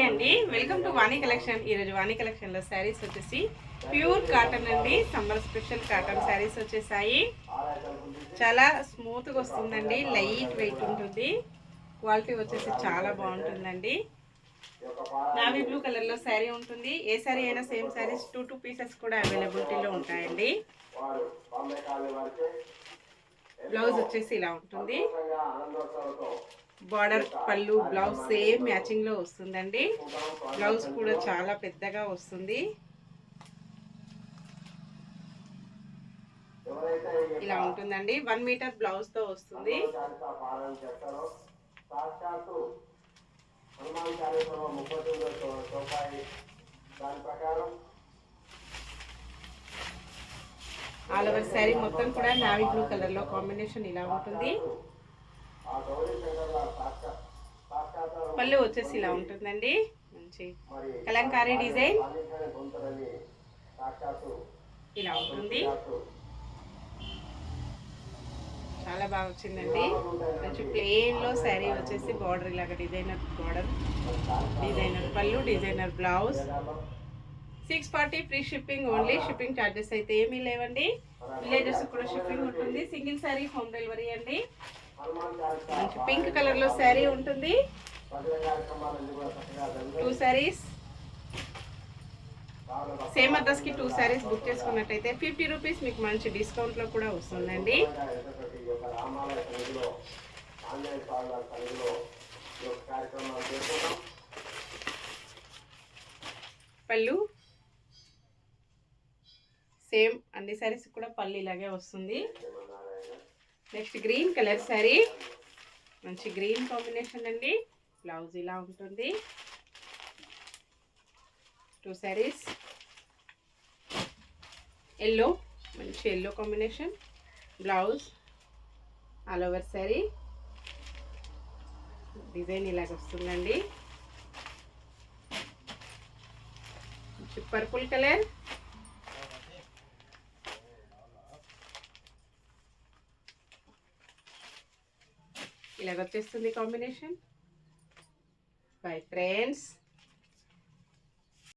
Hi అండి, welcome to Vani collection. ఈరోజు వాణి కలెక్షన్లో శారీస్ వచ్చేసి ప్యూర్ కాటన్ అండి. సమ్మర్ స్పెషల్ కాటన్ శారీస్ వచ్చేసాయి. చాలా స్మూత్గా వస్తుందండి, లైట్ వెయిట్ ఉంటుంది. క్వాలిటీ వచ్చేసి చాలా బాగుంటుందండి. నావీ బ్లూ కలర్లో శారీ ఉంటుంది. ఏ శారీ అయినా సేమ్ శారీస్ 2 పీసెస్ కూడా అవైలబిలిటీలో ఉంటాయండి. బ్లౌజ్ వచ్చేసి ఇలా ఉంటుంది. బార్డర్ పళ్ళు బ్లౌజ్ సేమ్ మ్యాచింగ్ లో వస్తుందండి. బ్లౌజ్ కూడా చాలా పెద్దగా వస్తుంది. ఇలా ఉంటుందండి. 1 మీటర్ బ్లౌజ్ తో వస్తుంది. ఆల్ ఓవర్ శారీ మొత్తం కూడా నావీ బ్లూ కలర్ లో కాంబినేషన్ ఇలా ఉంటుంది. పళ్ళు వచ్చేసి ఇలా ఉంటుందండి. మంచి కలంకారీ డిజైన్ ఇలా ఉంటుంది. చాలా బాగా వచ్చిందండి. మంచి ప్లెయిన్ లో శారీ వచ్చేసి బార్డర్ ఇలాగ డిజైనర్ బార్డర్, డిజైనర్ పళ్ళు, designer blouse. 640 free shipping only. Shipping charges అయితే ఏమీ లేవండి. విలేజెస్ కూడా షిప్పింగ్ ఉంటుంది. సింగిల్ శారీ హోమ్ డెలివరీ అండి. మంచి పింక్ కలర్ లో శారీ ఉంటుంది. 2 శారీస్ సేమ్ అడ్రస్ కి 2 శారీస్ బుక్ చేసుకున్నట్టయితే 50 రూపీస్ మీకు మంచి డిస్కౌంట్ లో కూడా వస్తుందండి. పళ్ళు సేమ్ అన్ని శారీస్ కూడా పళ్ళు ఇలాగే వస్తుంది. నెక్స్ట్ గ్రీన్ కలర్ శారీ, మంచి గ్రీన్ కాంబినేషన్ అండి. బ్లౌజ్ ఇలా ఉంటుంది. 2 శారీస్. ఎల్లో, మంచి yellow combination. Blouse all over sari design ఇలాగ వస్తుందండి. పర్పుల్ కలర్, ఇలాగ వచ్చేస్తుంది కాంబినేషన్. Bye friends.